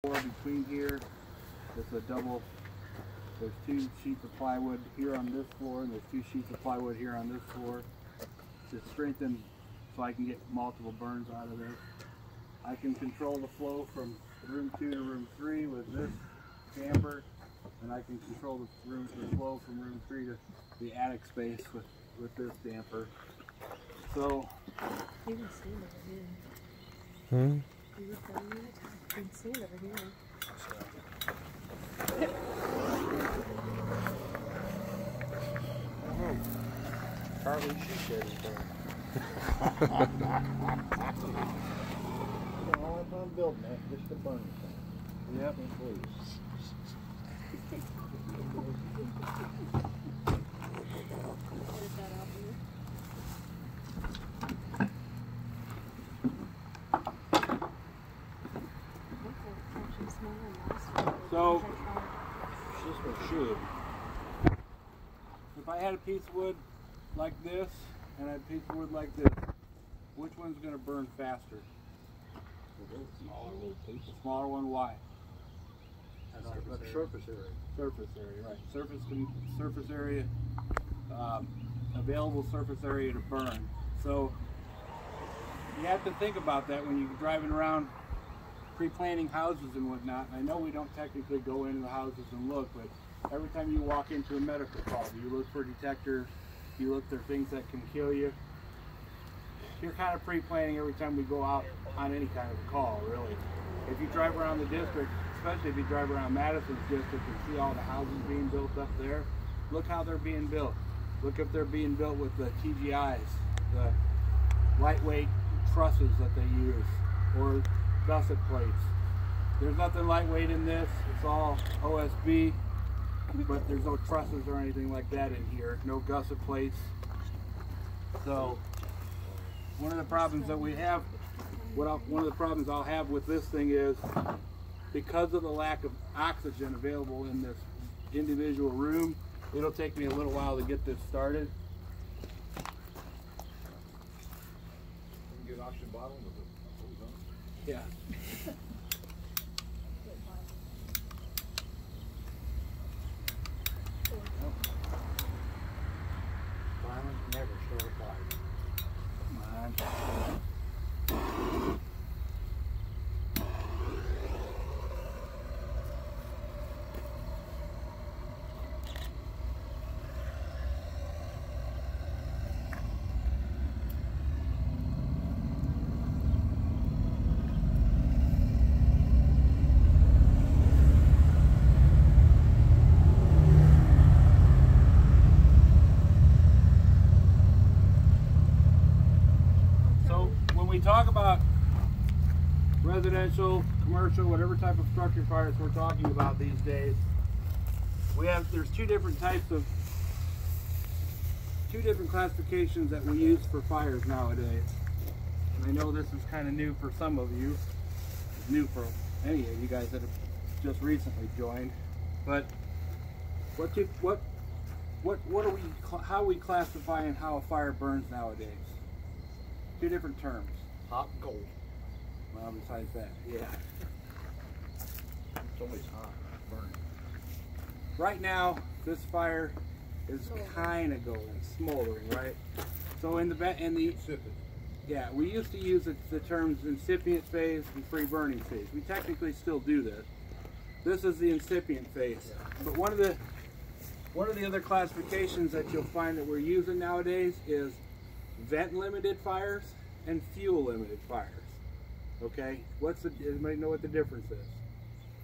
between here. It's a double. There's 2 sheets of plywood here on this floor, and there's 2 sheets of plywood here on this floor to strengthen, so I can get multiple burns out of this. I can control the flow from room 2 to room 3 with this damper, and I can control the flow from room 3 to the attic space with this damper. So you can see it over here. You were filming it. You can see it over here. Partly she said it. All I'm building that just to burn it. Yep. Please. So, This one should. if I had a piece of wood like this and I had a piece of wood like this, which one's going to burn faster? The smaller one. Why? Surface area. Surface area, right? Surface area, available surface area to burn. So you have to think about that when you're driving around pre-planning houses and whatnot. I know we don't technically go into the houses and look, but every time you walk into a medical call, you look for detectors, you look for things that can kill you. You're kind of pre-planning every time we go out on any kind of a call, really. If you drive around the district, especially if you drive around Madison's district and see all the houses being built up there, look how they're being built. Look if they're being built with the TGIs, the lightweight trusses that they use, or gusset plates. There's nothing lightweight in this. It's all OSB, but there's no trusses or anything like that in here. No gusset plates. So one of the problems that we have, one of the problems I'll have with this thing is, because of the lack of oxygen available in this individual room, it'll take me a little while to get this started. You can get oxygen bottle with it. Yeah. Firemen never start a fire. Come on. Talk about residential, commercial, whatever type of structure fires we're talking about these days. There's two different classifications that we use for fires nowadays. And I know this is kind of new for some of you, new for any of you guys that have just recently joined. But how are we classifying how a fire burns nowadays? Two different terms. Hot and cold. Well, besides that, yeah. It's always hot, burning. Right now, this fire is kind of going, smoldering, right? So Insipid. yeah, we used to use the terms incipient phase and free burning phase. We technically still do this. This is the incipient phase. But one of the other classifications that you'll find that we're using nowadays is vent limited fires and fuel limited fires. Okay, anybody know what the difference is?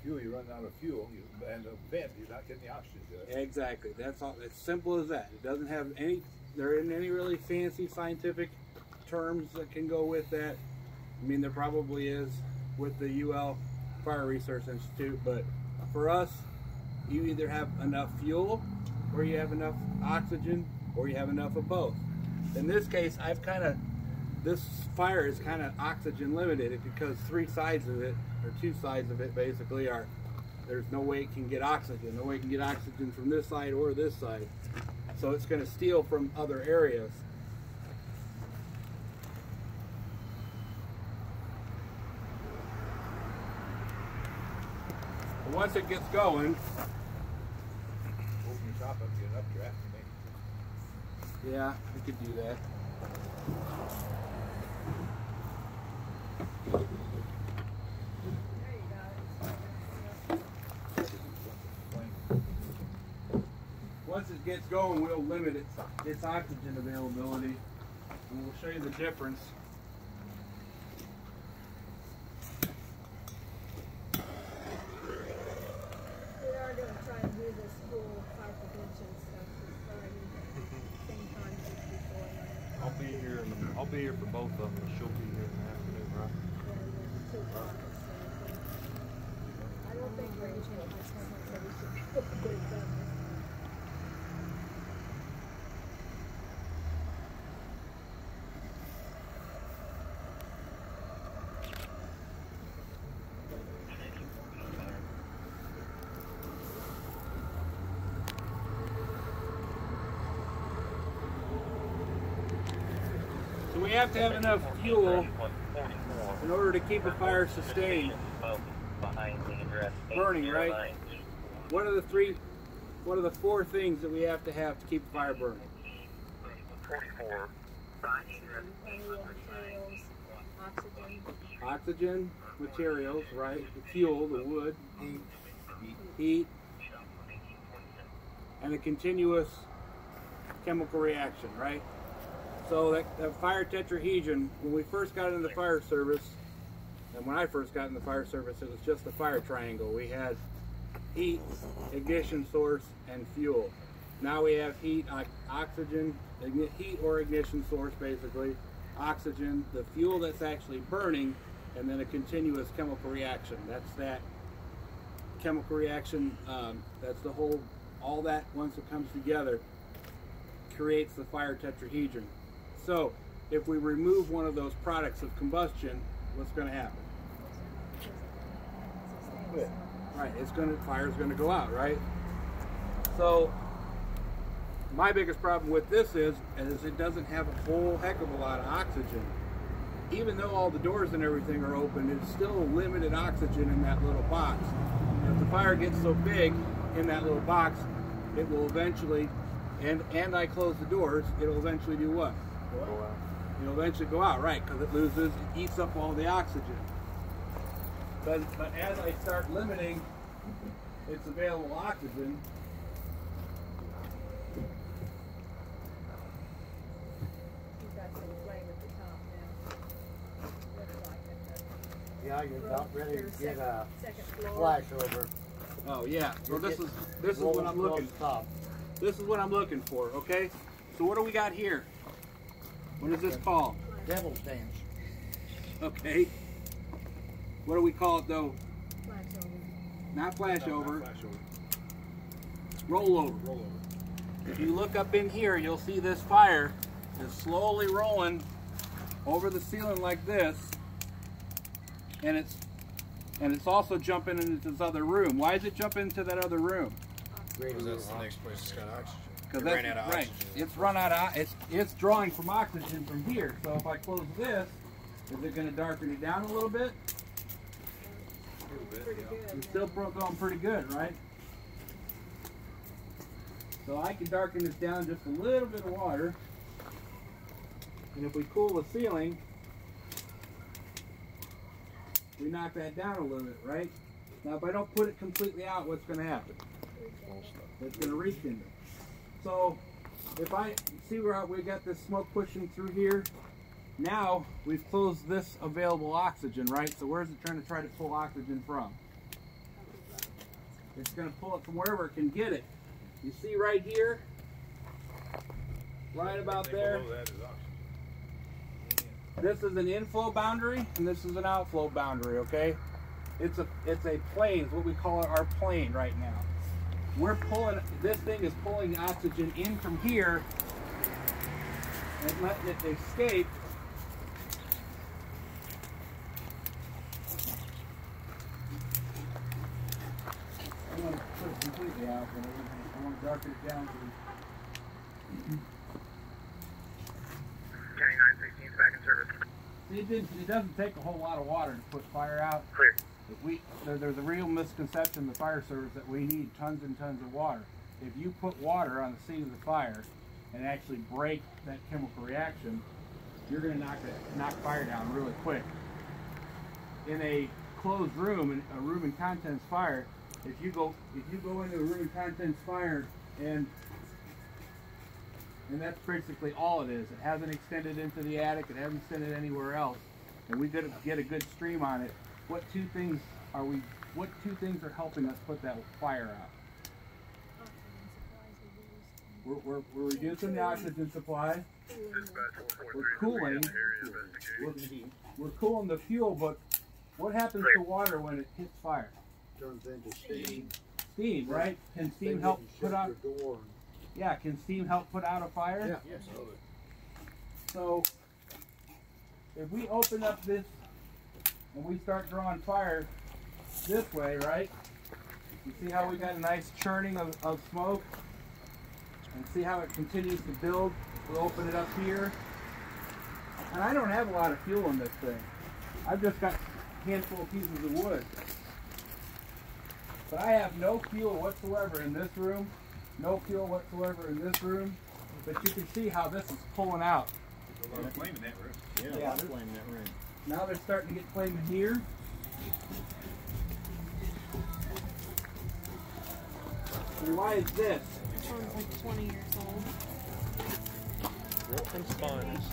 Fuel, you run out of fuel, and a vent, you're not getting the oxygen to it. Exactly. That's all. It's simple as that. It doesn't have any. There isn't any really fancy scientific terms that can go with that. I mean, there probably is with the UL Fire Research Institute, but for us, you either have enough fuel, or you have enough oxygen, or you have enough of both. In this case, this fire is kind of oxygen limited because two sides of it basically are, there's no way it can get oxygen. No way it can get oxygen from this side or this side. So it's going to steal from other areas. But once it gets going, Open your top up, get an updraft, and yeah, I could do that. Once it gets going, we'll limit its oxygen availability, and we'll show you the difference. We are going to try and do this school fire prevention stuff this Friday, same time as before. I'll be here for both of them. She'll be here in the afternoon, right? Yeah, 2 o'clock. I don't think Rachel and myself said we should get it done. So we have to have enough fuel in order to keep a fire sustained, burning, right? What are the 4 things that we have to keep a fire burning? Oxygen, materials, right? The fuel, the wood, heat, and a continuous chemical reaction, right? So that fire tetrahedron, when we first got into the fire service, and when I first got in the fire service, it was just the fire triangle. We had heat, ignition source, and fuel. Now we have heat, oxygen, heat or ignition source basically, oxygen, the fuel that's actually burning, and then a continuous chemical reaction. That's that chemical reaction, that's the whole, all that once it comes together creates the fire tetrahedron. So if we remove one of those products of combustion, what's going to happen? Right, fire's going to go out, right? So my biggest problem with this is it doesn't have a whole heck of a lot of oxygen. Even though all the doors and everything are open, it's still limited oxygen in that little box. And if the fire gets so big in that little box, it will eventually, and I close the doors, it'll eventually do what? It'll eventually go out, right? Because it eats up all the oxygen. But as I start limiting its available oxygen, You've got some flame at the top now. Looks like it. Yeah, you're about ready to get a Second floor. flash over. oh yeah. So this is what I'm looking for. Top. This is what I'm looking for. Okay. So what do we got here? What is this called? Devil's dance. Okay. What do we call it though? Flash over. Not flashover. flashover. Rollover. Rollover. If you look up in here, you'll see this fire is slowly rolling over the ceiling like this, and it's also jumping into this other room. Why is it jumping into that other room? Because that's the next place that's got oxygen. Because It ran out of right. oxygen. It's run out of it's drawing from oxygen from here. So if I close this, is it going to darken it down a little bit? Pretty good. It's still going pretty good, right? So I can darken this down just a little bit of water. And if we cool the ceiling, we knock that down a little bit, right? Now if I don't put it completely out, what's going to happen? It's going to rekindle. So if I see where we got this smoke pushing through here, now we've closed this available oxygen, right? So where's it trying to pull oxygen from? It's going to pull it from wherever it can get it. You see right here, right about there, Below that is oxygen. this is an inflow boundary and this is an outflow boundary, okay? It's a plane, it's what we call our plane right now. We're pulling, this thing is pulling oxygen in from here and letting it escape. I want to put it completely out, but I want to darken it down. County 916 back in service. See, it doesn't take a whole lot of water to put fire out. Clear. There's a real misconception in the fire service that we need tons and tons of water. If you put water on the scene of the fire and actually break that chemical reaction, you're going to knock fire down really quick. In a closed room, a room and contents fire, if you go into a room and contents fire and that's basically all it is. It hasn't extended into the attic. It hasn't extended anywhere else. And we get a good stream on it. What two things are helping us put that fire out? We're reducing the oxygen supply. We're cooling. We're cooling the fuel, but what happens to water when it hits fire? Turns into steam. Steam, right? Can steam help put out? Yeah, can steam help put out a fire? Yeah. Yes. So, if we open up this and we start drawing fire this way, right? You see how we got a nice churning of smoke? And see how it continues to build? We'll open it up here. And I don't have a lot of fuel in this thing. I've just got a handful of pieces of wood. But I have no fuel whatsoever in this room. No fuel whatsoever in this room. But you can see how this is pulling out. There's a lot of flame in that room. Yeah, a lot of flame in that room. Now they're starting to get flame in here. And why is this? This one's like 20 years old. Broken spines.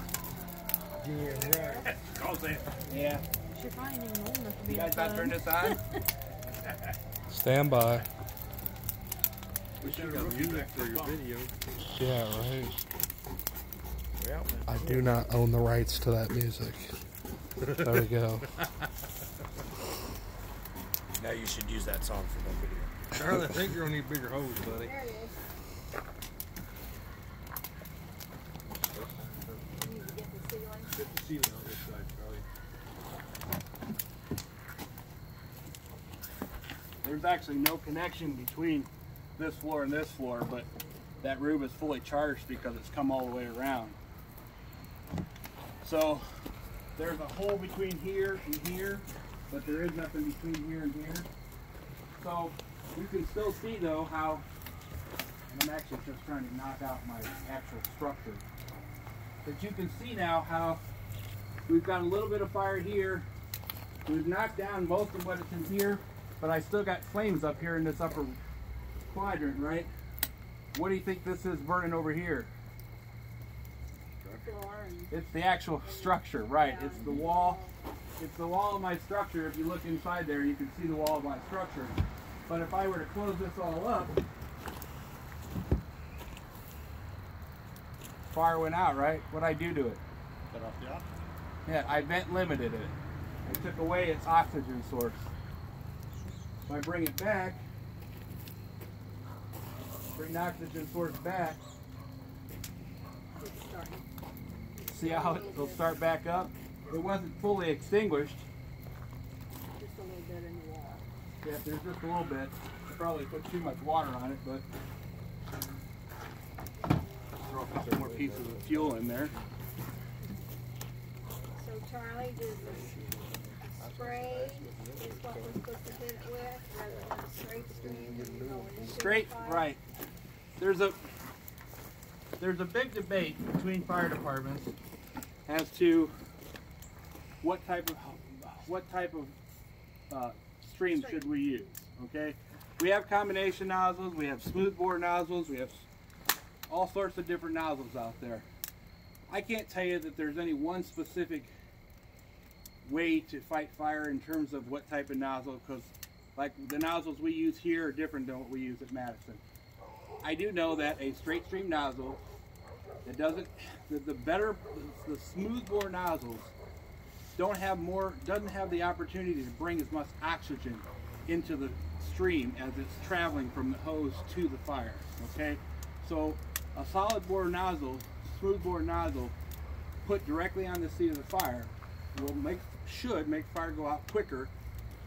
Yeah, right. I'll say it. Yeah. You're probably not even old enough to be You guys a about to turn this on? Stand by. We should Got have music for your video. Yeah, right. Well, I do not own the rights to that music. There we go. Now you should use that song for that video. Charlie, I think you're gonna need bigger hose, buddy. There it is. You need to get the ceiling. Get the ceiling on this side, Charlie. There's actually no connection between this floor and this floor, but that room is fully charged because it's come all the way around. So there's a hole between here and here, but there is nothing between here and here. So you can still see though how, and I'm actually just trying to knock out my actual structure, but you can see now how we've got a little bit of fire here. We've knocked down most of what is in here, but I still got flames up here in this upper quadrant, right? What do you think this is burning over here? Floor and It's the actual structure, right? It's the wall. It's the wall of my structure. If you look inside there, you can see the wall of my structure. But if I were to close this all up, fire went out, right? What'd I do to it? Cut off the oxygen. Yeah, I vent limited it. I took away its oxygen source. If I bring it back, bring the oxygen source back, it's starting. see how it'll start back up? It wasn't fully extinguished. Just a little bit in the wall. Yeah, there's just a little bit. I probably put too much water on it, but throw a couple more pieces of fuel in there. So Charlie, did the spray is what we're supposed to hit it with, rather than a straight stream going into Straight, the fire? right. There's a big debate between fire departments as to what type of stream should we use. Okay, we have combination nozzles, we have smoothbore nozzles, we have all sorts of different nozzles out there. I can't tell you that there's any one specific way to fight fire in terms of what type of nozzle, because like the nozzles we use here are different than what we use at Madison. I do know that a straight stream nozzle, it doesn't, the smoothbore nozzles doesn't have the opportunity to bring as much oxygen into the stream as it's traveling from the hose to the fire. Okay, so a solid bore nozzle, smoothbore nozzle, put directly on the seat of the fire should make fire go out quicker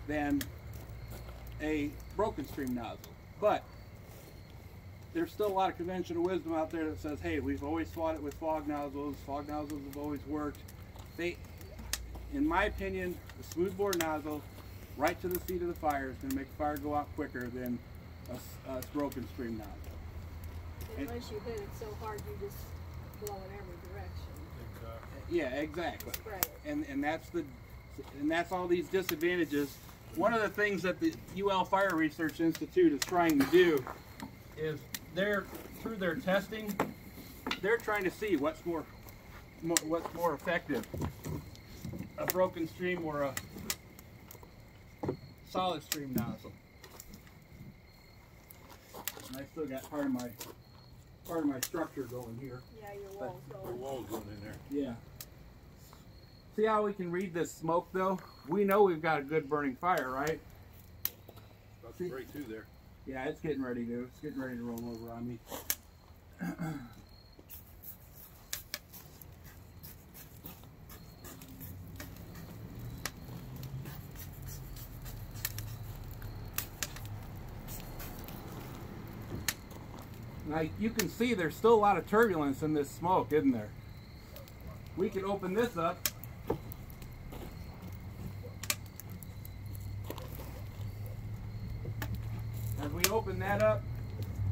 than a broken stream nozzle. But there's still a lot of conventional wisdom out there that says, hey, we've always fought it with fog nozzles. Fog nozzles have always worked. In my opinion, the smoothbore nozzle right to the seat of the fire. It's going to make the fire go out quicker than a broken stream nozzle. Unless you hit it so hard you just blow in every direction. Yeah, exactly. Spray it. And that's all these disadvantages. One of the things that the UL Fire Research Institute is trying to do is through their testing, they're trying to see what's more effective, a broken stream or a solid stream nozzle. And I still got part of my structure going here. Yeah, your walls The going. wall's going in there. Yeah. See how we can read this smoke though? We know we've got a good burning fire, right? About to break through there. Yeah, it's getting ready to roll over on me. Now you can see there's still a lot of turbulence in this smoke, isn't there? We can open this up. As we open that up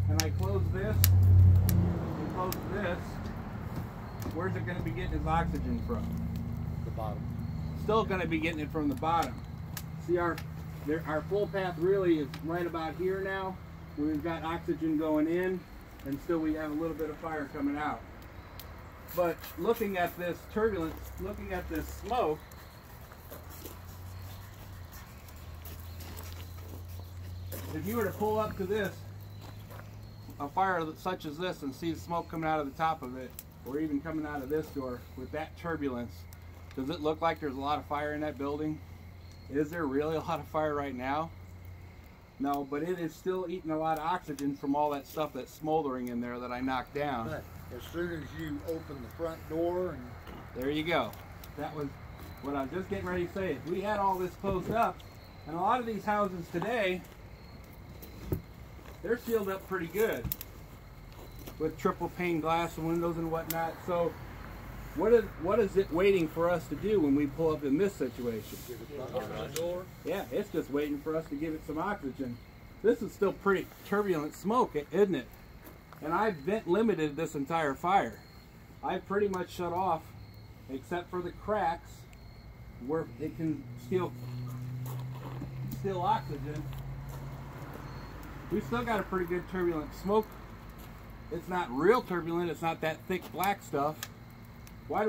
and I close this and close this, where's it going to be getting its oxygen from? The bottom. Still going to be getting it from the bottom. See, our flow path really is right about here now, where we've got oxygen going in, and still we have a little bit of fire coming out. But looking at this turbulence, looking at this smoke, if you were to pull up to this, a fire such as this, and see the smoke coming out of the top of it, or even coming out of this door with that turbulence, does it look like there's a lot of fire in that building? Is there really a lot of fire right now? No, but it is still eating a lot of oxygen from all that stuff that's smoldering in there that I knocked down. But as soon as you open the front door and There you go. That was what I was just getting ready to say. If we had all this closed up, and a lot of these houses today, they're sealed up pretty good with triple pane glass and windows and whatnot. So what is it waiting for us to do when we pull up in this situation? Open the door. Yeah, it's just waiting for us to give it some oxygen. This is still pretty turbulent smoke, isn't it? And I've vent limited this entire fire. I've pretty much shut off, except for the cracks where it can steal oxygen. We've still got a pretty good turbulent smoke. It's not real turbulent, it's not that thick black stuff. Why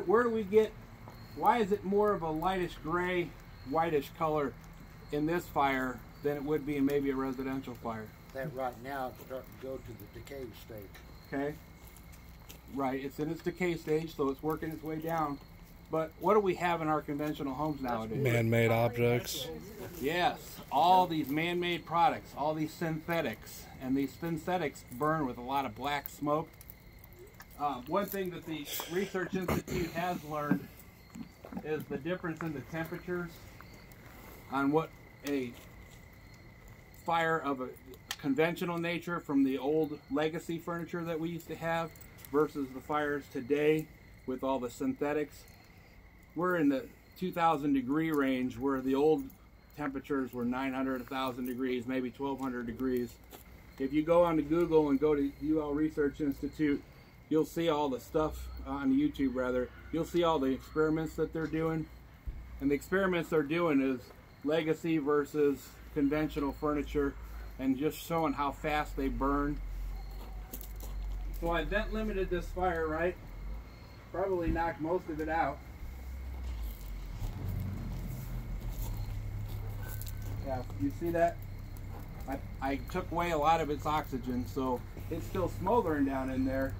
is it more of a lightish gray, whitish color in this fire than it would be in maybe a residential fire? that right now it's starting to go to the decay stage. Okay. Right, it's in its decay stage, so it's working its way down. But what do we have in our conventional homes nowadays? Man-made objects. Yes, all these man-made products, all these synthetics, and these synthetics burn with a lot of black smoke. One thing that the Research Institute has learned is the difference in the temperatures on what a fire of a conventional nature from the old legacy furniture that we used to have versus the fires today with all the synthetics. We're in the 2,000 degree range where the old temperatures were 900, 1,000 degrees, maybe 1,200 degrees. If you go onto Google and go to UL Research Institute, you'll see all the stuff on YouTube rather. You'll see all the experiments that they're doing. And the experiments they're doing is legacy versus conventional furniture and just showing how fast they burn. So I vent limited this fire, right? Probably knocked most of it out. Yeah, you see that? I took away a lot of its oxygen, so it's still smoldering down in there.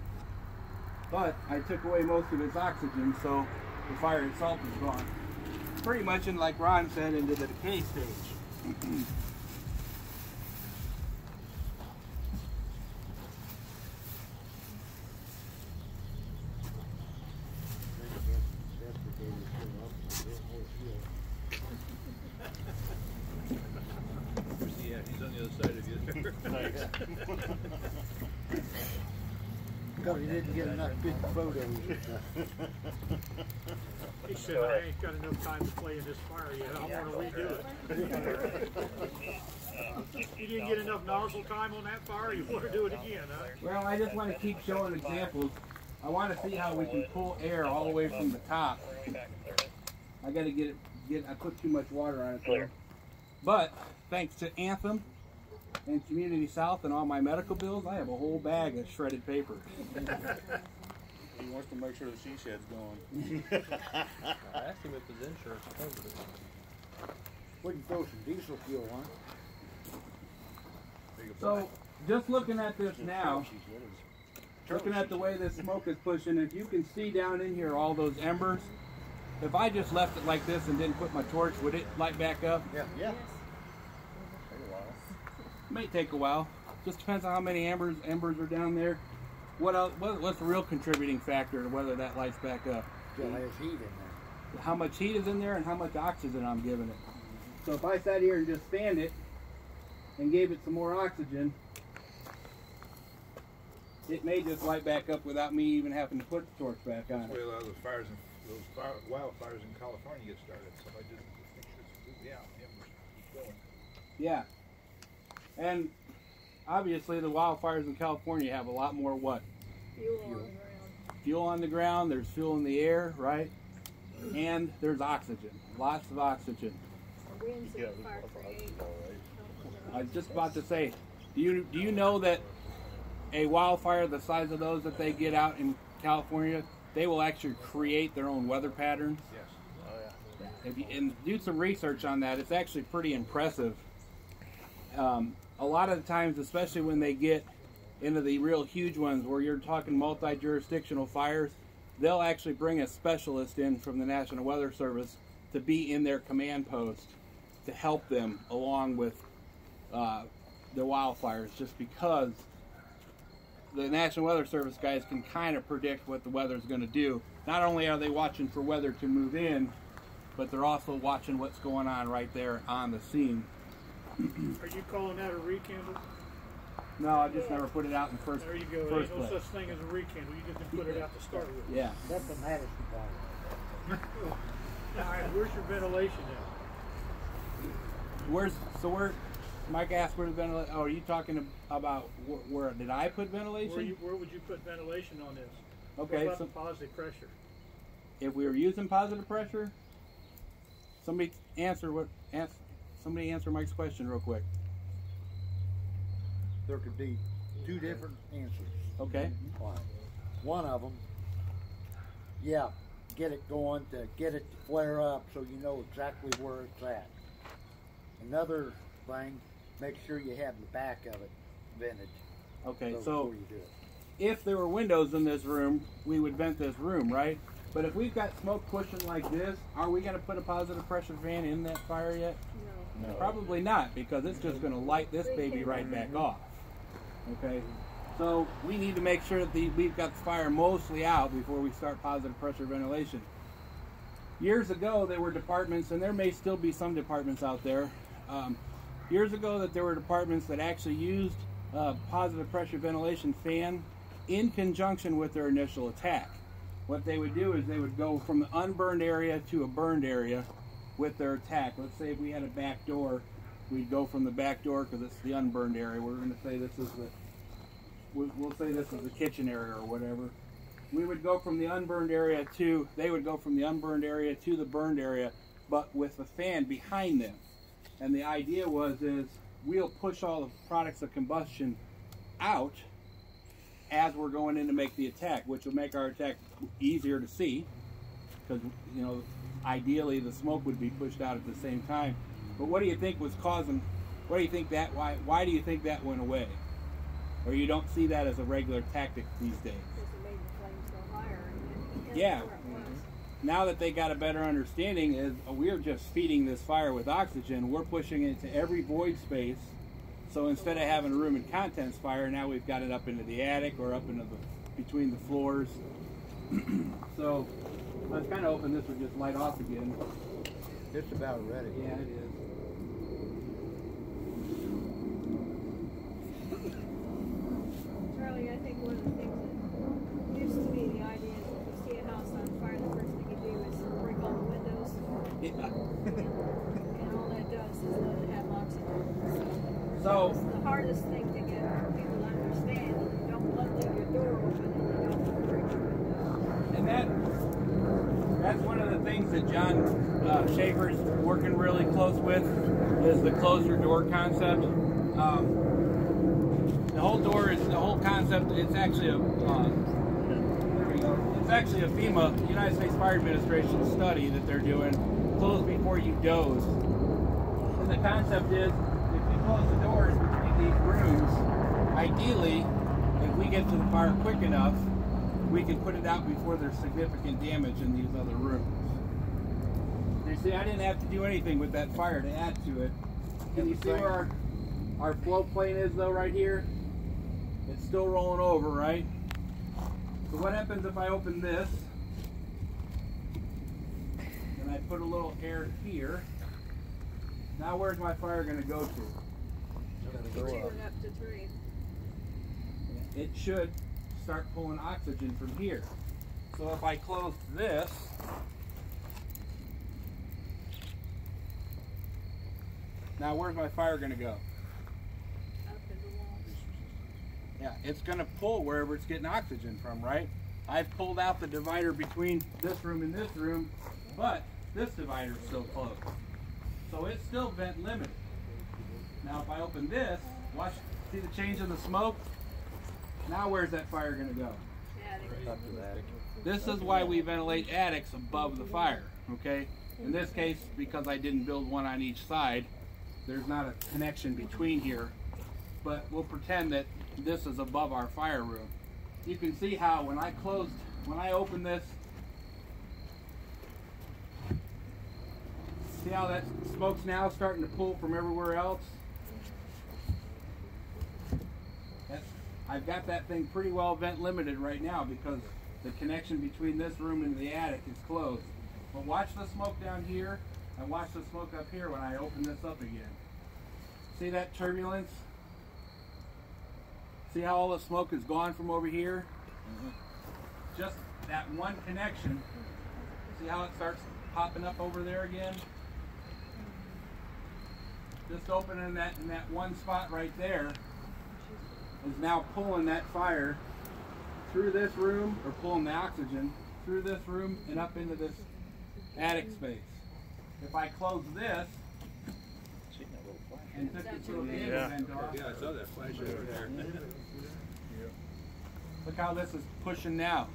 But I took away most of its oxygen, so the fire itself is gone. Pretty much, in, like Ron said, into the decay stage. Yeah, he's on the other side of you there. Because he didn't get enough good photos. He said, I ain't got enough time to play in this fire yet. I want to redo it. You didn't get enough nozzle time on that fire? You want to do it again, huh? Well, I just want to keep showing examples. I want to see how we can pull air all the way from the top. I got to get it. I put too much water on it there. But thanks to Anthem and Community South and all my medical bills, I have a whole bag of shredded paper. He wants to make sure the she shed's going. I asked him if his insurance covered it. We can throw some diesel fuel on it. So, just looking at this now, looking at the way this smoke is pushing, if you can see down in here all those embers, if I just left it like this and didn't put my torch, would it light back up? Yeah. Yeah. May take a while. Just depends on how many embers are down there. What's the real contributing factor to whether that lights back up? Still has heat in there. How much heat is in there and how much oxygen I'm giving it. So if I sat here and just fanned it and gave it some more oxygen, it may just light back up without me even having to put the torch back on it. That's the way a lot of those fires, wildfires in California get started. Somebody just make sure it's embers keep going. Yeah. And obviously the wildfires in California have a lot more what? Fuel on the ground. Fuel on the ground, there's fuel in the air, right? And there's oxygen. Lots of oxygen. The winds that the fire creates. I was just about to say, do you know that a wildfire the size of those that they get out in California, they will actually create their own weather patterns? Yes. Oh, yeah. If you, and do some research on that. It's actually pretty impressive. A lot of the times, especially when they get into the real huge ones where you're talking multi-jurisdictional fires, they'll actually bring a specialist in from the National Weather Service to be in their command post to help them along with the wildfires, just because the National Weather Service guys can kind of predict what the weather's going to do. Not only are they watching for weather to move in, but they're also watching what's going on right there on the scene. Are you calling that a rekindle? No, I just never put it out in the first There you go. first Ain't no place. such thing as a rekindle. You just put it out to start with. Yeah. That's the Madison fire. All right, where's your ventilation at? Mike asked where the ventilation. Oh, are you talking about where did I put ventilation? Where would you put ventilation on this? Okay, What about so the positive pressure? if we were using positive pressure, somebody answer Mike's question real quick. There could be two different answers. Okay. Why? One of them, yeah, get it going to get it to flare up so you know exactly where it's at. Another thing, make sure you have the back of it vented. Okay, before so you do it. if there were windows in this room, we would vent this room, right? But if we've got smoke pushing like this, are we going to put a positive pressure fan in that fire yet? No. Probably not, because it's just going to light this baby right back off. Okay, so we need to make sure that we've got the fire mostly out before we start positive pressure ventilation. Years ago, there were departments, and there may still be some departments out there. Years ago, that there were departments that actually used positive pressure ventilation fan in conjunction with their initial attack. What they would do is they would go from the unburned area to a burned area with their attack. Let's say if we had a back door, we'd go from the back door because it's the unburned area. We're going to say this is we'll say this is the kitchen area or whatever. We would go from the unburned area they would go from the unburned area to the burned area, but with the fan behind them. And the idea is we'll push all the products of combustion out as we're going in to make the attack, which will make our attack easier to see, because ideally the smoke would be pushed out at the same time. But what do you think was causing? What do you think that? Why do you think that went away? Or you don't see that as a regular tactic these days? Because it made the flames go higher. And Yeah. where it was. Now that they got a better understanding, is we're just feeding this fire with oxygen. We're pushing it to every void space. So instead of having a room and contents fire, now we've got it up into the attic or up into between the floors. So I was kind of hoping this would just light off again. It's about ready. Yeah, it is. Charlie, I think one of the things that the hardest thing to get people to understand. You don't want to leave your door open and you don't want to break it. And that's one of the things that John Schaefer's working really close with is the close your door concept. The whole concept. It's actually a a FEMA, United States Fire Administration study that they're doing. Close before you doze. And the concept is, if you close the doors between these rooms, ideally, if we get to the fire quick enough, we can put it out before there's significant damage in these other rooms. You see, I didn't have to do anything with that fire to add to it. Can you see where our flow plane is though right here? It's still rolling over, right? So what happens if I open this and I put a little air here? Now where's my fire going to go to? It's going to go up to 3. It should start pulling oxygen from here. So if I close this, now where's my fire going to go? Up to the wall. Yeah, it's going to pull wherever it's getting oxygen from, right? I've pulled out the divider between this room and this room, but this divider is still closed. So it's still vent limited. Now if I open this, watch, see the change in the smoke? Now where's that fire going to go? Up to the attic. This is why we ventilate attics above the fire, okay? In this case, because I didn't build one on each side, there's not a connection between here, but we'll pretend that this is above our fire room. You can see how when I open this, see how that smoke's now starting to pull from everywhere else? I've got that thing pretty well vent limited right now because the connection between this room and the attic is closed. But watch the smoke down here and watch the smoke up here when I open this up again. See that turbulence? See how all the smoke is gone from over here? Just that one connection. See how it starts popping up over there again? Just opening that in that one spot right there is now pulling that fire through this room, or pulling the oxygen through this room and up into this attic space. If I close this and took it to a vent off, Yeah, I saw that flash over there. look how this is pushing now.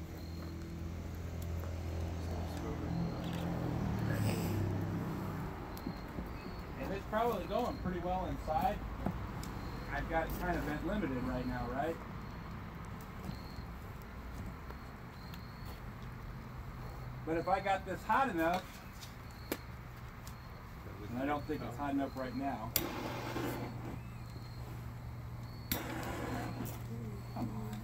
And it's probably going pretty well inside. I've got it kind of vent limited right now, right? But if I got this hot enough, and I don't think it's hot enough right now. Come on.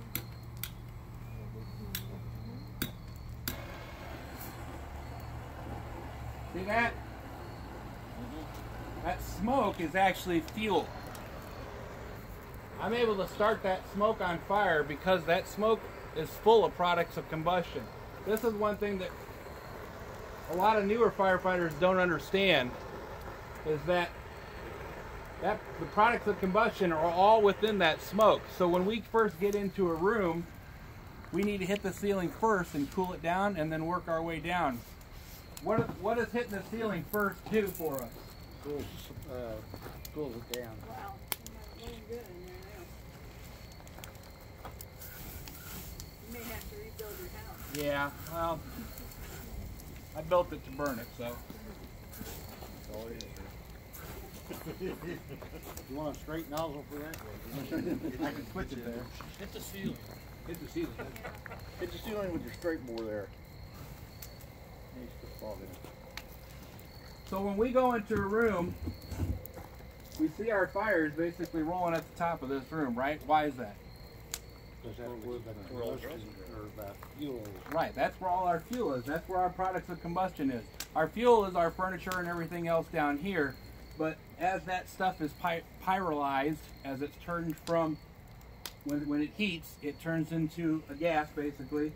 See that? That smoke is actually fuel. I'm able to start that smoke on fire because that smoke is full of products of combustion. This is one thing that a lot of newer firefighters don't understand, is that the products of combustion are all within that smoke. So when we first get into a room, we need to hit the ceiling first and cool it down and then work our way down. What does hitting the ceiling first do for us? Cools it down. Wow. You're not doing good in there now. You may have to rebuild your house. Yeah, well, I built it to burn it, so. You want a straight nozzle for that? I can switch it there. Hit the ceiling. Hit the ceiling. Hit the ceiling with your straight bore there. Needs to fog in it. So when we go into a room, we see our fires basically rolling at the top of this room, right? Why is that? Because that's where the combustion or the fuel is. Right, that's where all our fuel is. That's where our products of combustion is. Our fuel is our furniture and everything else down here. But as that stuff is pyrolyzed, as it's turned from, when it heats, it turns into a gas basically.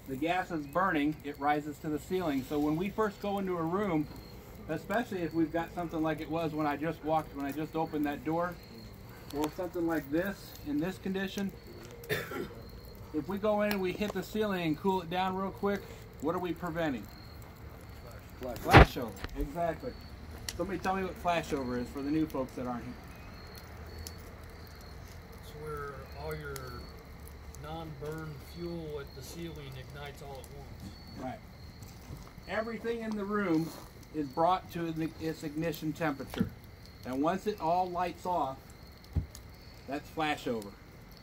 The gas is burning, it rises to the ceiling. So when we first go into a room, especially if we've got something like it was when I just opened that door, or something like this, in this condition, if we go in and we hit the ceiling and cool it down real quick, what are we preventing? Flashover. Exactly. Somebody tell me what flashover is for the new folks that aren't here. It's where all your non-burned fuel at the ceiling ignites all at once. Right. Everything in the room is brought to its ignition temperature. And once it all lights off, that's flashover.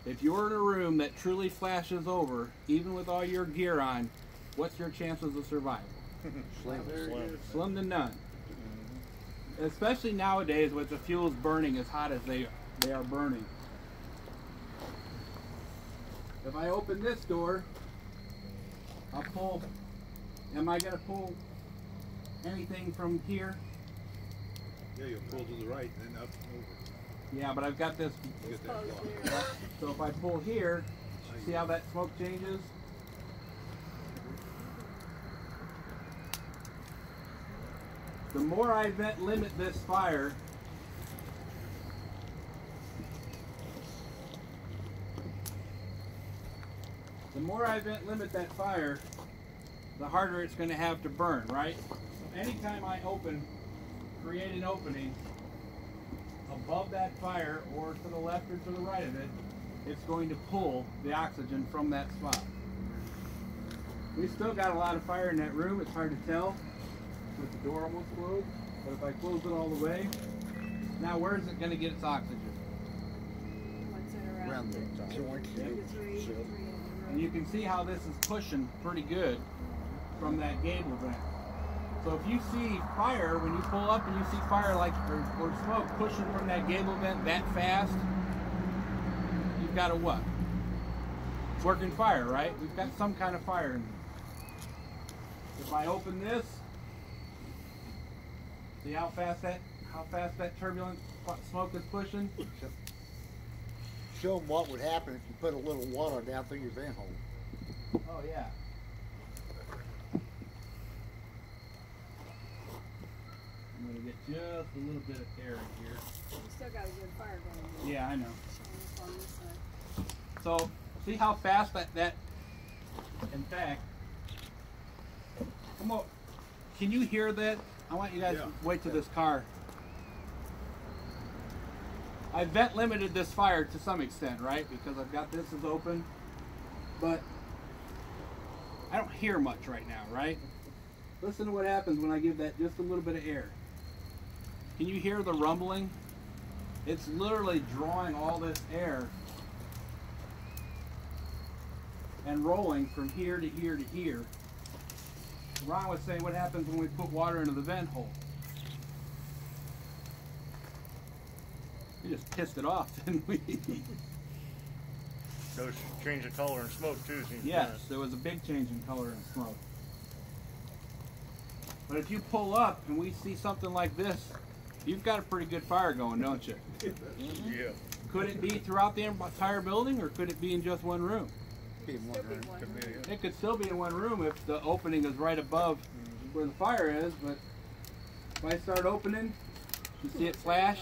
If you're in a room that truly flashes over, even with all your gear on, what's your chances of survival? Slim to none. Especially nowadays with the fuels burning as hot as they are burning. If I open this door, I'll pull. Am I going to pull anything from here? Yeah, you'll pull to the right and then up and over. Yeah, but I've got this. You get that block. So if I pull here, see how that smoke changes? The more I vent limit this fire, that fire, the harder it's going to have to burn, right? So anytime I create an opening above that fire or to the left or to the right of it, it's going to pull the oxygen from that spot. We still got a lot of fire in that room. It's hard to tell with the door almost closed, but if I close it all the way, now where is it going to get its oxygen? What's it around the joint. And you can see how this is pushing pretty good from that gable vent. So if you see fire, when you pull up and you see fire or smoke pushing from that gable vent that fast, you've got a what? It's working fire, right? We've got some kind of fire in there. If I open this, see how fast that turbulent smoke is pushing? Show them what would happen if you put a little water down through your vent hole. Oh yeah. I'm gonna get just a little bit of air in here. You still got a good fire going. Yeah, I know. On this side. So see how fast that in fact, come on, can you hear that? I want you guys to wait till this car. I vent limited this fire to some extent, right? Because I've got this as open, but I don't hear much right now, right? Listen to what happens when I give that just a little bit of air. Can you hear the rumbling? It's literally drawing all this air and rolling from here to here to here. Ron was saying what happens when we put water into the vent hole. We just pissed it off, didn't we? Those change the color and smoke too. Yes, there was a big change in color and smoke. But if you pull up and we see something like this, you've got a pretty good fire going, don't you? Yeah. Could it be throughout the entire building, or could it be in just one room? It could still be in one room if the opening is right above where the fire is, but if I start opening, you see it flash?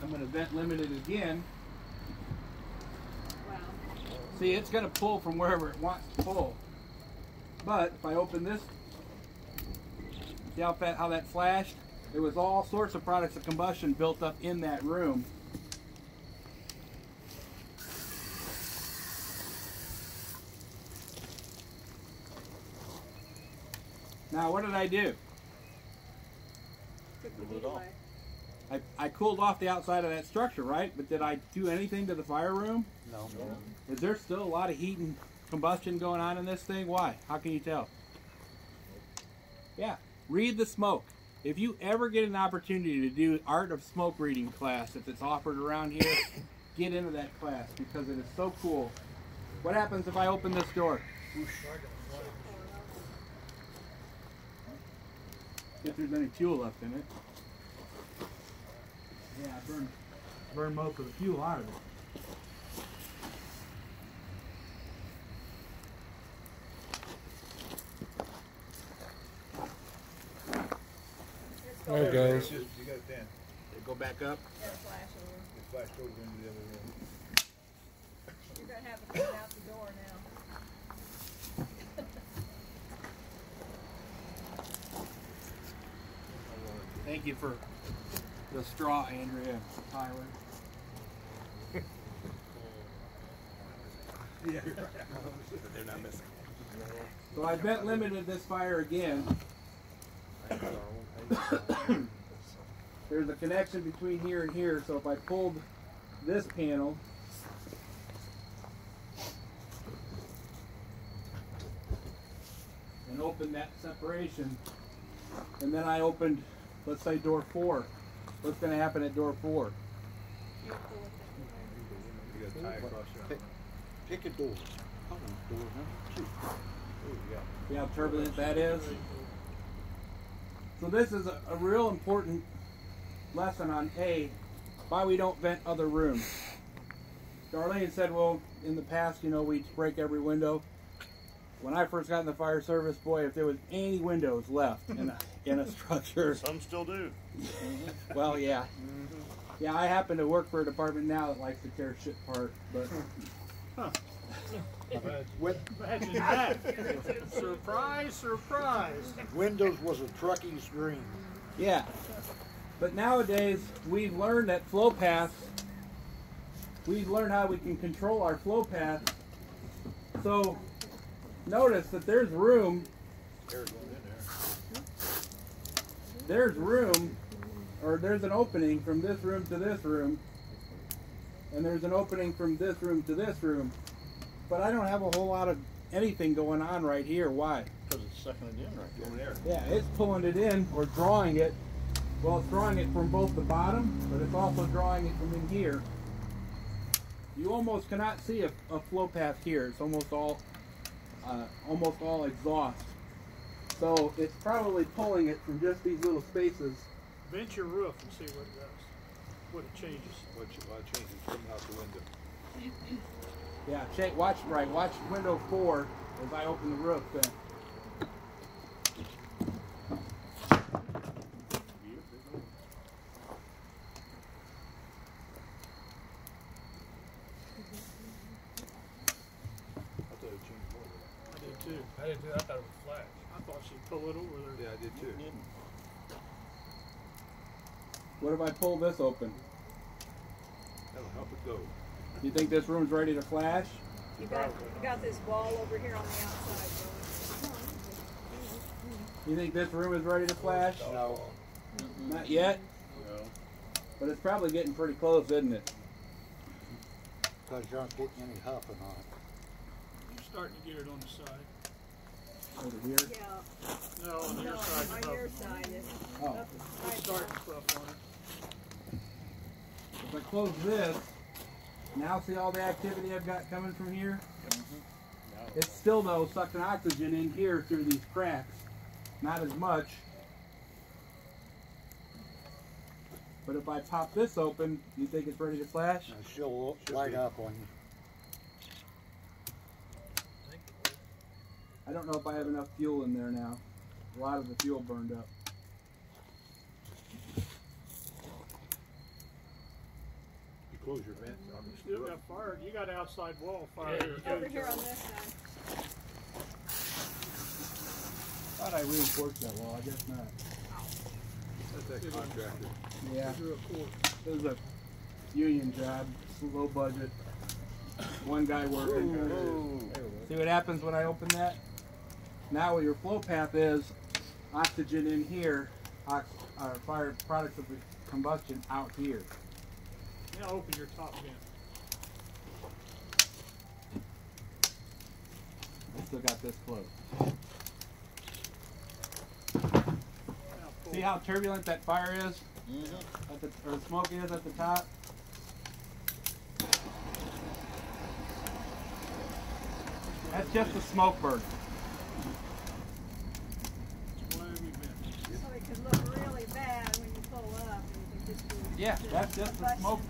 I'm going to vent limit it again. Wow. See, it's going to pull from wherever it wants to pull. But if I open this, see how that flashed? There was all sorts of products of combustion built up in that room. Now, what did I do? Took the heat away. I cooled off the outside of that structure, right? But did I do anything to the fire room? No. Is there still a lot of heat and combustion going on in this thing? Why? How can you tell? Yeah, read the smoke. If you ever get an opportunity to do art of smoke reading class, if it's offered around here, get into that class because it is so cool. What happens if I open this door? If there's any fuel left in it. Yeah, I burned most of the fuel out of it. This There it goes. You got it then. Go back up. It'll flash over. It flashed over into the other room. You're gonna have to come out the door now. Thank you for the straw, Andrea, Tyler. Yeah. They're not missing. So I vent limited this fire again. There's a connection between here and here, so if I pulled this panel, and opened that separation, and then I opened, let's say, door 4, what's going to happen at door 4? You got to tie across there. Pick a door. Door number 2. See how turbulent that is? So this is a real important lesson on why we don't vent other rooms. Darlene said, well, in the past, you know, we'd break every window. When I first got in the fire service, boy, if there was any windows left in a structure. Some still do. Well, yeah. Yeah, I happen to work for a department now that likes to tear shit apart, but... Imagine that. Surprise, surprise. Windows was a truckie's dream. Yeah. But nowadays, we've learned that flow paths, we've learned how we can control our flow path. So, notice that there's room, there's room, or there's an opening from this room to this room, and there's an opening from this room to this room. But I don't have a whole lot of anything going on right here. Why? Because it's sucking it in right Over there. Yeah, it's pulling it in or drawing it. Well, it's drawing it from both the bottom, but it's also drawing it from in here. You almost cannot see a flow path here. It's almost all exhaust. So it's probably pulling it from just these little spaces. Vent your roof and see what it does. What it changes. What changes coming out the window? Yeah, watch window 4 as I open the roof then. I did too. I didn't do that. I thought it was flash. I thought she'd pull it over there. Yeah, I did too. What if I pull this open? That'll help it go. You think this room's ready to flash? You got this wall over here on the outside, You think this room is ready to flash? No. Not yet? No. But it's probably getting pretty close, isn't it? Because you aren't getting any huffing on it. You're starting to get it on the side. Over here? Yeah. No, on your side. On your side. It's Oh. up the It's side. starting stuff on it. If I close this, now see all the activity I've got coming from here? It's still, though, sucking oxygen in here through these cracks. Not as much. But if I pop this open, you think it's ready to flash? Now she'll light up on you. I don't know if I have enough fuel in there now. A lot of the fuel burned up. You close your vent on You the still roof. got fire. You got outside wall fire. Over here on this side. Thought I reinforced that wall. I guess not. That's that contractor. Yeah. Through a court. It was a union job, low budget, one guy working. See what happens when I open that? Now where your flow path is, oxygen in here, fire products of the combustion out here. Now open your top vent. I still got this closed. Now pull. See how turbulent that fire is? Or the smoke is at the top? That's just the smoke burn. Whatever you vent. So it could look really bad when you pull up and you can just do Yeah, that's just the smoke.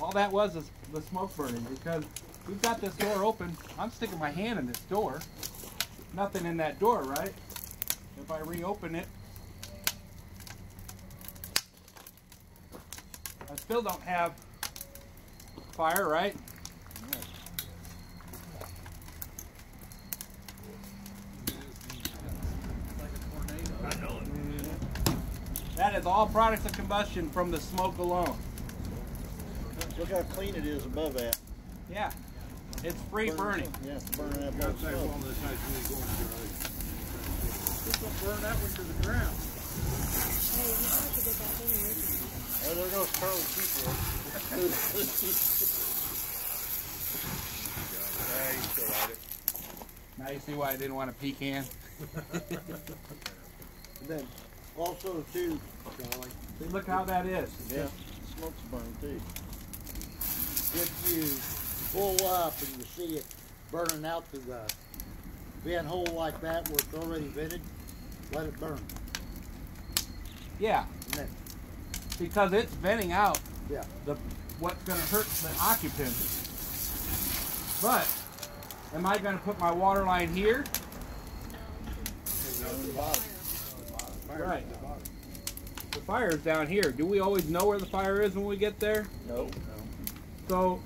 All that was is the smoke burning, because we've got this door open. I'm sticking my hand in this door. Nothing in that door, right? If I reopen it, I still don't have fire, right? That is all products of combustion from the smoke alone. Look how clean it is above that. Yeah, it's free burning. Yeah, it's burning that black smoke. Just don't burn that one to the ground. Hey, you have to get that thing original. Oh, there goes Charlie Cooper. Yeah, he's still at it. Now you see why I didn't want a pecan. And then also too, Charlie, See, look how that is. Yeah, smoke's burning too. if you pull up and you see it burning out to the vent hole like that where it's already vented, let it burn. Yeah, And then, because it's venting out yeah. what's going to hurt the occupants. But am I going to put my water line here? Right. The fire is down here. Do we always know where the fire is when we get there? No. So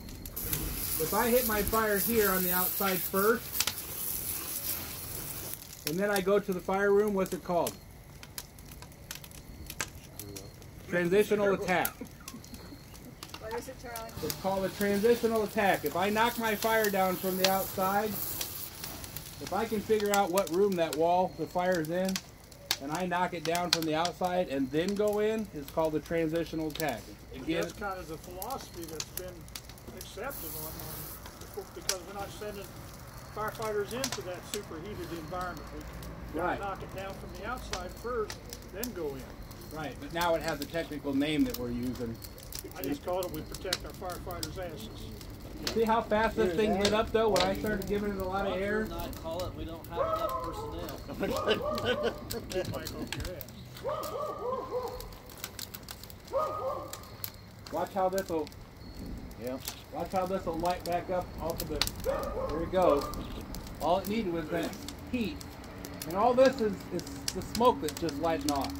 if I hit my fire here on the outside first, and then I go to the fire room, what's it called? Transitional attack. What is it, Charlie? It's called a transitional attack. If I knock my fire down from the outside, if I can figure out what room that wall the fire's in, and I knock it down from the outside and then go in, it's called a transitional attack. Again, That's kind of the philosophy that's been accepted on because we're not sending firefighters into that superheated environment. We gotta Right. knock it down from the outside first, then go in. right, but now it has a technical name that we're using. I just called it we protect our firefighters' asses. See how fast this thing lit up though when I started giving it a lot of air? Not call it. We don't have enough personnel. Get Mike off your ass. Watch how this will. Yeah. Watch how this will light back up off of the. There it goes. All it needed was that heat, and all this is the smoke that's just lighting off.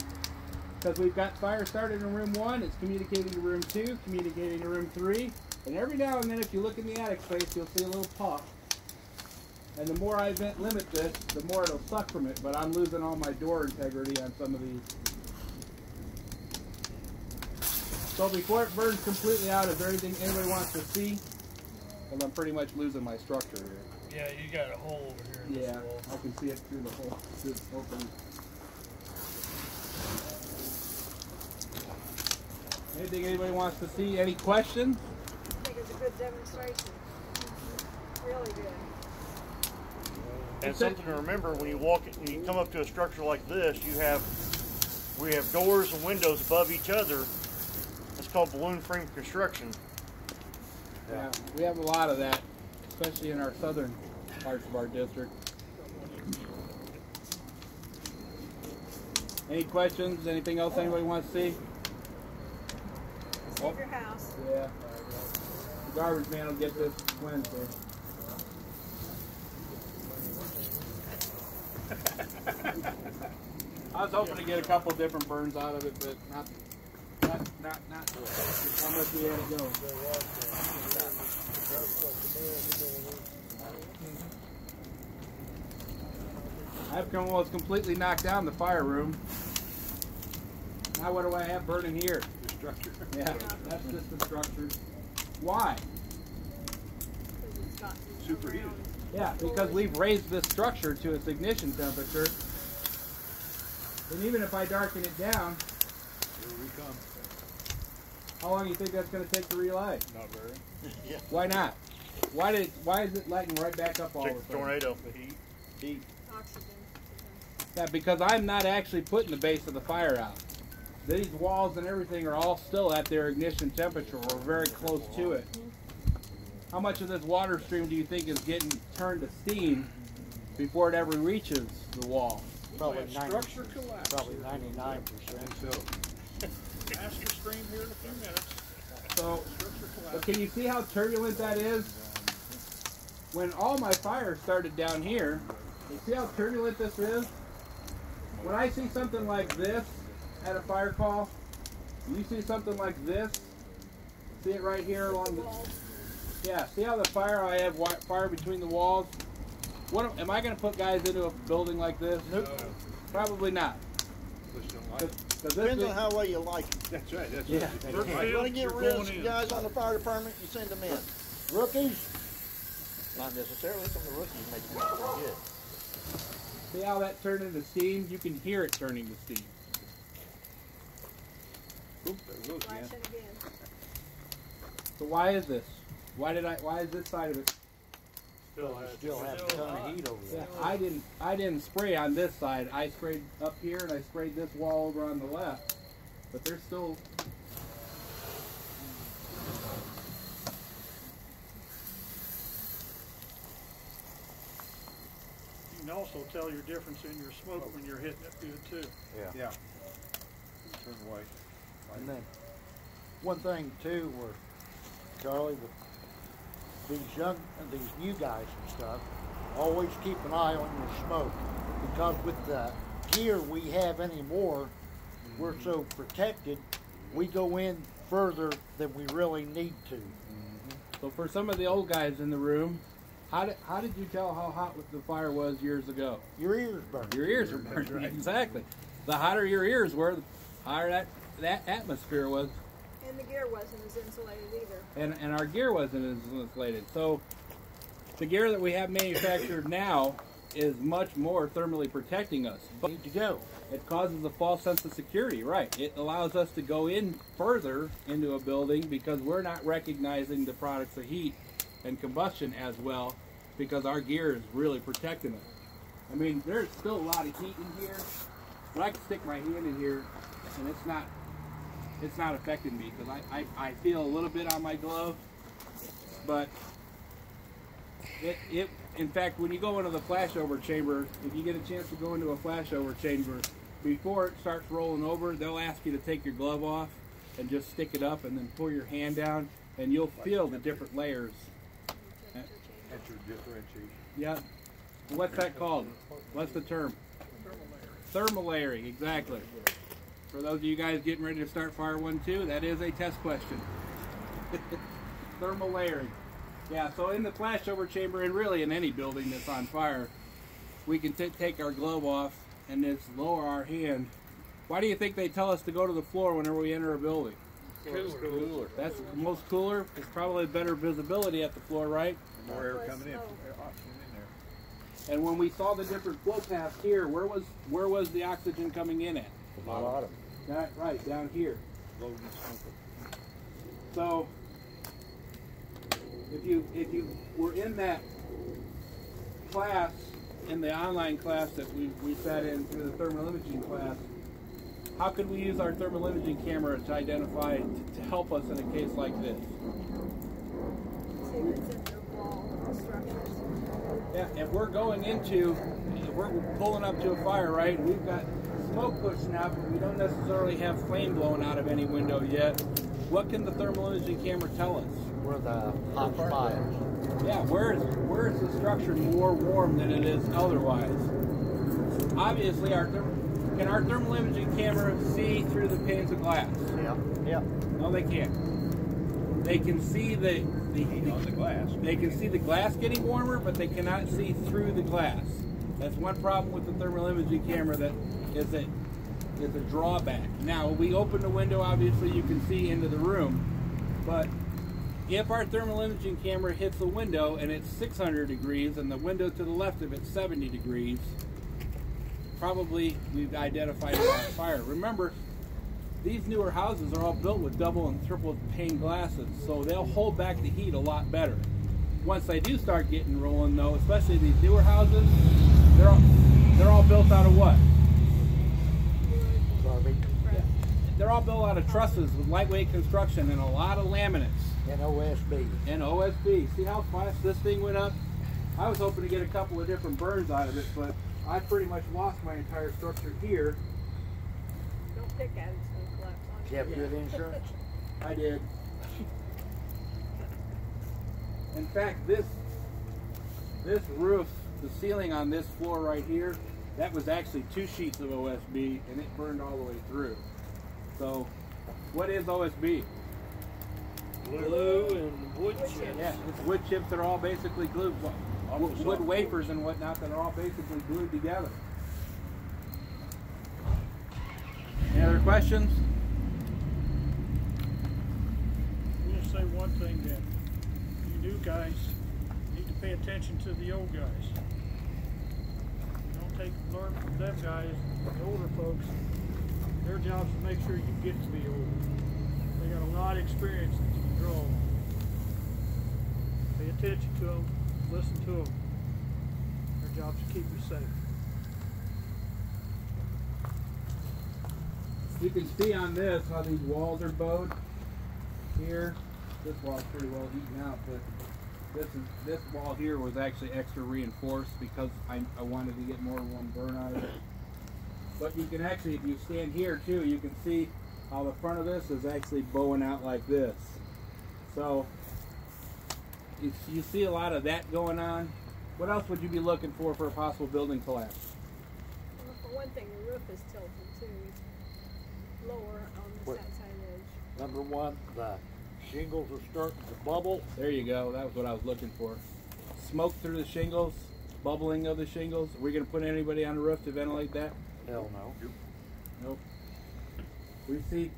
Because we've got fire started in room 1, it's communicating to room 2, communicating to room 3, and every now and then, if you look in the attic space, you'll see a little puff. And the more I limit this, the more it'll suck from it. But I'm losing all my door integrity on some of these. So before it burns completely out, is there anything anybody wants to see? Well, I'm pretty much losing my structure here. Yeah, you got a hole over here in Yeah, this wall. I can see it through the hole. Through the opening. Anything anybody wants to see? Any questions? I think it's a good demonstration. Really good. And something to remember when you come up to a structure like this, we have doors and windows above each other. It's called balloon frame construction. Yeah, we have a lot of that, especially in our southern parts of our district. Any questions? Anything else anybody wants to see? Save your house. Yeah. The garbage man will get this Wednesday. I was hoping to get a couple different burns out of it, but not how much we had to go. I've almost completely knocked down the fire room. Now what do I have burning here? The structure. Yeah, that's just the structure. Why? Because it's got Superheated. Yeah, because we've raised this structure to its ignition temperature. And even if I darken it down, Here we come. how long do you think that's going to take to relight? Not very. Yeah. Why not? Why is it lighting right back up all of a sudden? Tornado. Heat. oxygen. Yeah, because I'm not actually putting the base of the fire out. These walls and everything are all still at their ignition temperature. We're very close to it. How much of this water stream do you think is getting turned to steam before it ever reaches the wall? Probably Structure collapse. Probably 99%. Master stream here in a few minutes. So, Structure but collapse. can you see how turbulent that is? When all my fires started down here, you see how turbulent this is? When I see something like this at a fire call, you see something like this, See it right here along the. Yeah, see how the fire? I have fire between the walls. What am I going to put guys into a building like this? Nope. Probably not. Depends on how well you like it. That's right. That's Yeah. right. You want to get rid of some guys on the fire department, you send them in. Rookies? Not necessarily. Some of the rookies make them pretty good. See how that turned into steam? You can hear it turning to steam. Oop, there it goes Flash again. it again. So why is this? Why is this side of it? Still has a ton of heat over there. Yeah, I didn't spray on this side. I sprayed up here and I sprayed this wall over on the left. But there's still. You can also tell your difference in your smoke when you're hitting it good too. Yeah. Turn white. And then one thing too, where Charlie, with these new guys and stuff, always keep an eye on your smoke, because with the gear we have anymore, we're so protected, we go in further than we really need to. So for some of the old guys in the room, how did you tell how hot the fire was years ago? Your ears burn. Your ears are burning. right. Exactly. The hotter your ears were, the hotter that atmosphere was. And the gear wasn't as insulated either. And our gear wasn't as insulated. So the gear that we have manufactured now is much more thermally protecting us. But Need to go. it causes a false sense of security, right? It allows us to go in further into a building because we're not recognizing the products of heat and combustion as well, because our gear is really protecting us. I mean, there's still a lot of heat in here, but I can stick my hand in here and it's not affecting me, because I feel a little bit on my glove, but it in fact, when you go into the flashover chamber, if you get a chance to go into a flashover chamber, before it starts rolling over, they'll ask you to take your glove off and just stick it up and then pull your hand down, and you'll feel the different layers. That's your differentiation. Yeah. What's that called? What's the term? Thermal layering, exactly. For those of you guys getting ready to start Fire 1-2, that is a test question. Thermal layering. Yeah, so in the flashover chamber, and really in any building that's on fire, we can take our glove off and just lower our hand. Why do you think they tell us to go to the floor whenever we enter a building? Cooler. That's the most cooler. It's probably better visibility at the floor, right? More air coming in. Oxygen in there. And when we saw the different flow paths here, where was the oxygen coming in at? The bottom. Right, down here. Loading and smoking. So if you were in that class, in the online class that we sat in through the thermal imaging class, how could we use our thermal imaging camera to identify, to help us in a case like this? See if it's in the wall structures. Yeah, if we're pulling up to a fire, right, and we've got smoke pushing out, but we don't necessarily have flame blowing out of any window yet, what can the thermal imaging camera tell us? Where the hot spot is. Yeah, where is the structure more warm than it is otherwise? Obviously, can our thermal imaging camera see through the panes of glass? Yeah. No, they can't. They can see the glass. They can see the glass getting warmer, but they cannot see through the glass. That's one problem with the thermal imaging camera that is a drawback. Now, when we open the window, obviously you can see into the room, but if our thermal imaging camera hits a window and it's 600 degrees and the window to the left of it's 70 degrees, probably we've identified a fire. Remember, these newer houses are all built with double and triple pane glasses, so they'll hold back the heat a lot better. Once they do start getting rolling, though, especially these newer houses, they're all built out of what? They're all built out of trusses with lightweight construction and a lot of laminates. And OSB. And OSB. See how fast this thing went up? I was hoping to get a couple of different burns out of it, but I pretty much lost my entire structure here. Don't pick at it, it's going to collapse on Did you have good insurance? I did. In fact, this roof, the ceiling on this floor right here, that was actually 2 sheets of OSB, and it burned all the way through. So, what is OSB? Glue and wood chips. Yeah, it's wood chips that are all basically glued. Wood wafers and whatnot that are all basically glued together. Any other questions? I'm going to say one thing then. You new guys need to pay attention to the old guys. You don't learn from them guys, the older folks. Their job is to make sure you get to be older. They got a lot of experience that you can draw on. Pay attention to them, listen to them. Their job is to keep you safe. You can see on this how these walls are bowed here. This wall's pretty well eaten out, but this wall here was actually extra reinforced because I wanted to get more than one burn out of it. But you can actually, if you stand here too, you can see how the front of this is actually bowing out like this. So you see a lot of that going on. What else would you be looking for a possible building collapse? Well, for one thing, the roof is tilted too. Lower on this outside edge. Number one, the shingles are starting to bubble. There you go. That was what I was looking for. Smoke through the shingles, bubbling of the shingles. Are we going to put anybody on the roof to ventilate that? Hell no. Nope. We see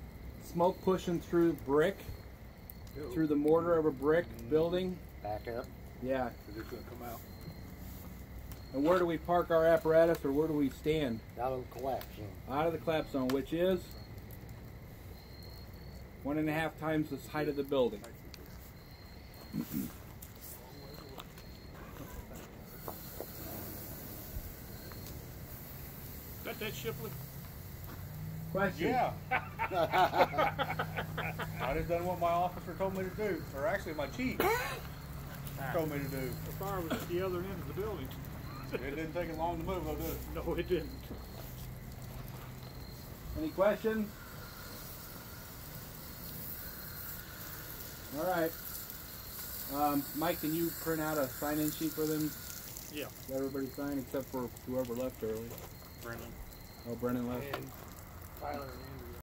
smoke pushing through brick, through the mortar of a brick building. Back up. Yeah. It's going to come out. And where do we park our apparatus, or where do we stand? Out of the collapse zone. Out of the collapse zone, which is 1.5 times the height of the building. Got that, Shipley? Question? Yeah. I just done what my officer told me to do, or actually my chief told me to do. The fire was at the other end of the building. It didn't take it long to move, though, did it? No, it didn't. Any questions? All right. Mike, can you print out a sign-in sheet for them? Yeah. Let everybody sign except for whoever left early. Brennan. Oh, Brennan left. And Tyler and